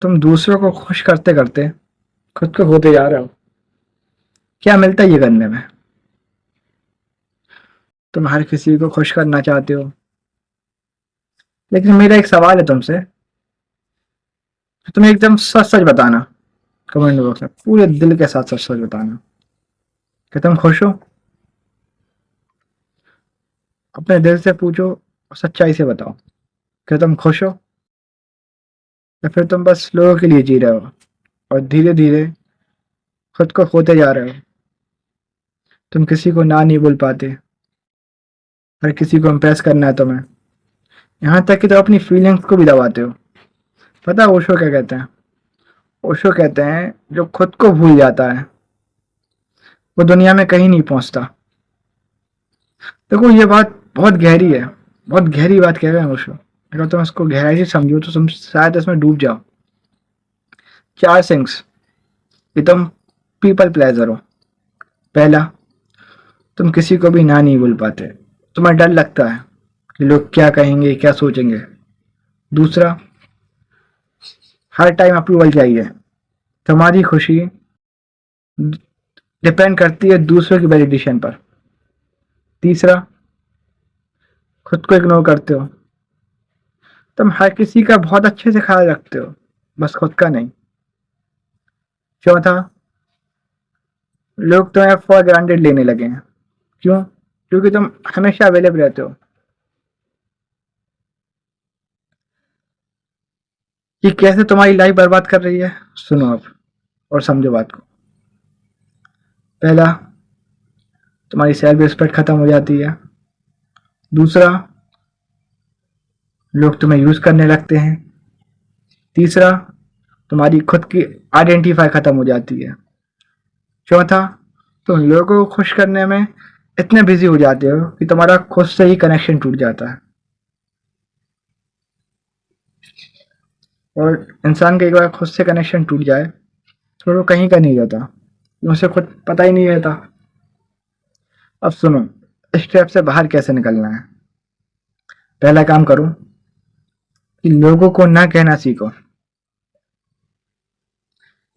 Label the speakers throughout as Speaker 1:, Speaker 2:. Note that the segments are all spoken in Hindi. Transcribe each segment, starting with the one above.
Speaker 1: तुम दूसरों को खुश करते करते खुद को खोते जा रहे हो। क्या मिलता है ये करने में? तुम हर किसी को खुश करना चाहते हो, लेकिन मेरा एक सवाल है तुमसे। तुम एकदम सच सच बताना, कमेंट बॉक्स में पूरे दिल के साथ सच सच बताना कि तुम खुश हो। अपने दिल से पूछो और सच्चाई से बताओ कि तुम खुश हो, या फिर तुम बस लोगों के लिए जी रहे हो और धीरे धीरे खुद को खोते जा रहे हो। तुम किसी को ना नहीं बोल पाते, हर किसी को इम्प्रेस करना है तुम्हें, यहाँ तक कि तुम अपनी फीलिंग्स को भी दबाते हो। पता है ओशो क्या कहते हैं? ओशो कहते हैं जो खुद को भूल जाता है वो दुनिया में कहीं नहीं पहुंचता। देखो ये बात बहुत गहरी है, बहुत गहरी बात कह रहे हैं ओशो। अगर तुम इसको गहराई से समझो तो तुम शायद इसमें डूब जाओ। 4 थिंग्स कि तुम पीपल प्लेजर हो। पहला, तुम किसी को भी ना नहीं बोल पाते, तुम्हें डर लगता है कि लोग क्या कहेंगे, क्या सोचेंगे। दूसरा, हर टाइम अप्रूवल चाहिए, तुम्हारी खुशी डिपेंड करती है दूसरों की वैलिडेशन पर। तीसरा, खुद को इग्नोर करते हो, तुम हर किसी का बहुत अच्छे से ख्याल रखते हो, बस खुद का नहीं। चौथा, लोग तुम्हें फॉर ग्रांटेड लेने लगे हैं। क्यों? क्योंकि तुम हमेशा अवेलेबल रहते हो। ये कैसे तुम्हारी लाइफ बर्बाद कर रही है, सुनो अब और समझो बात को। पहला, तुम्हारी सेल्फ रिस्पेक्ट खत्म हो जाती है। दूसरा, लोग तुम्हें यूज करने लगते हैं। तीसरा, तुम्हारी खुद की आइडेंटिफाई खत्म हो जाती है। चौथा, तुम लोगों को खुश करने में इतने बिजी हो जाते हो कि तुम्हारा खुद से ही कनेक्शन टूट जाता है। और इंसान का एक बार खुद से कनेक्शन टूट जाए तो वो कहीं का नहीं रहता, उसे खुद पता ही नहीं रहता। अब सुनो, इस ट्रैप से बाहर कैसे निकलना है। पहला काम करो कि लोगों को ना कहना सीखो।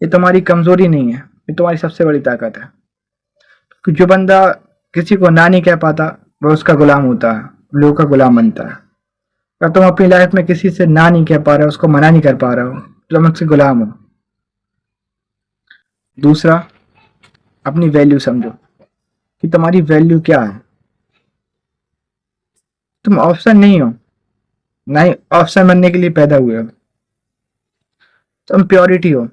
Speaker 1: ये तुम्हारी कमजोरी नहीं है, ये तुम्हारी सबसे बड़ी ताकत है। कि जो बंदा किसी को ना नहीं कह पाता वो उसका गुलाम होता है, लोगों का गुलाम बनता है। अगर तुम अपनी लाइफ में किसी से ना नहीं कह पा रहे हो, उसको मना नहीं कर पा रहे हो, तो तुम उसके गुलाम हो। दूसरा, अपनी वैल्यू समझो कि तुम्हारी वैल्यू क्या है। तुम ऑप्शन नहीं हो, ना ही ऑप्शन बनने के लिए पैदा हुए हो। तुम प्योरिटी हो,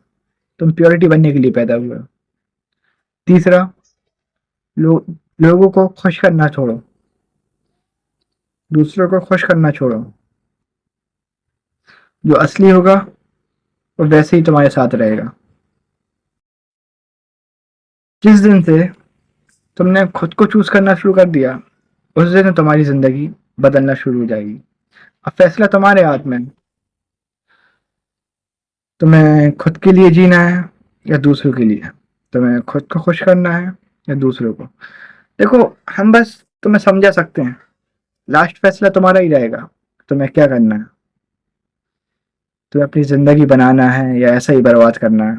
Speaker 1: तुम प्योरिटी बनने के लिए पैदा हुए हो। तीसरा, लोगों को खुश करना छोड़ो, दूसरों को खुश करना छोड़ो। जो असली होगा वो वैसे ही तुम्हारे साथ रहेगा। जिस दिन से तुमने खुद को चूज करना शुरू कर दिया उस दिन तुम्हारी जिंदगी बदलना शुरू हो जाएगी। अब फैसला तुम्हारे हाथ में है, तुम्हें खुद के लिए जीना है या दूसरों के लिए। तुम्हें खुद को खुश करना है या दूसरों को। देखो, हम बस तुम्हें समझा सकते हैं, लास्ट फैसला तुम्हारा ही रहेगा। तुम्हें क्या करना है, तुम्हें अपनी जिंदगी बनाना है या ऐसा ही बर्बाद करना है।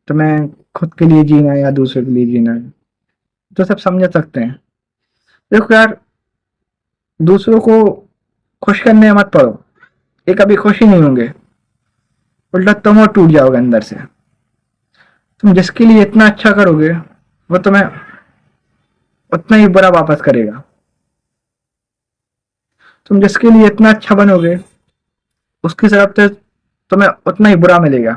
Speaker 1: तुम्हें खुद के लिए जीना है या दूसरों के लिए जीना है, तो सब समझ सकते हैं। देखो यार, दूसरों को खुश करने मत पड़ो, ये कभी खुश ही नहीं होंगे, उल्टा तुम और टूट जाओगे अंदर से। तुम जिसके लिए इतना अच्छा करोगे वो तुम्हें उतना ही बुरा वापस करेगा। तुम जिसके लिए इतना अच्छा बनोगे उसकी तरफ से तुम्हें उतना ही बुरा मिलेगा।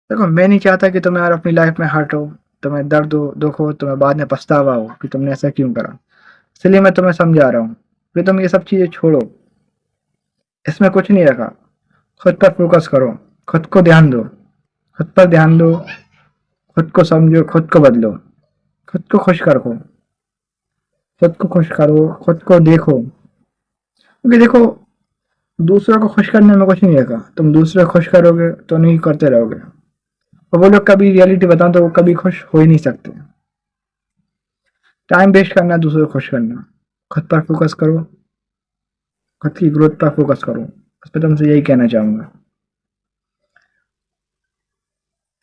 Speaker 1: देखो, मैं नहीं चाहता कि तुम यार अपनी लाइफ में हर्ट हो, तुम्हें दर्द हो, दुख हो, तुम्हें बाद में पछतावा हो कि तुमने ऐसा क्यों करा। इसलिए मैं तुम्हें समझा रहा हूँ कि तुम ये सब चीजें छोड़ो, इसमें कुछ नहीं रखा। खुद पर फोकस करो, खुद को ध्यान दो, खुद पर ध्यान दो, खुद को समझो, खुद को बदलो, खुद को खुश रखो, खुद को खुश करो, खुद को देखो। क्योंकि देखो, दूसरों को खुश करने में कुछ नहीं रखा। तुम दूसरे को खुश करोगे तो नहीं करते रहोगे, और वो लोग कभी रियलिटी बताओ तो वो कभी खुश हो ही नहीं सकते। टाइम वेस्ट करना दूसरों को खुश करना, खुद पर फोकस करो, खुद की ग्रोथ पर फोकस करो, उस पर तुमसे यही कहना चाहूँगा।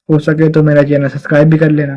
Speaker 1: हो सके तो मेरा चैनल सब्सक्राइब भी कर लेना।